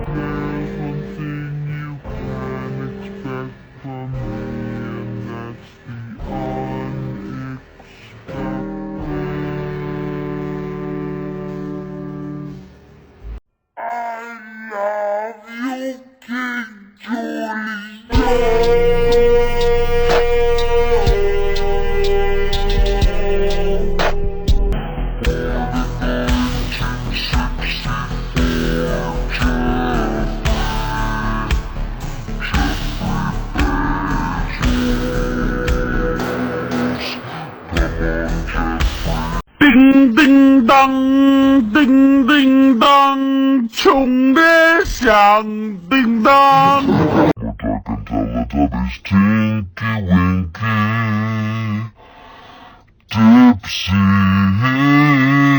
There's one thing you can expect from me, and that's the unexpected. I love you, King叮叮当，叮叮当，穷的响叮当。But I can tell the Tubby's tinky winky, tipsy.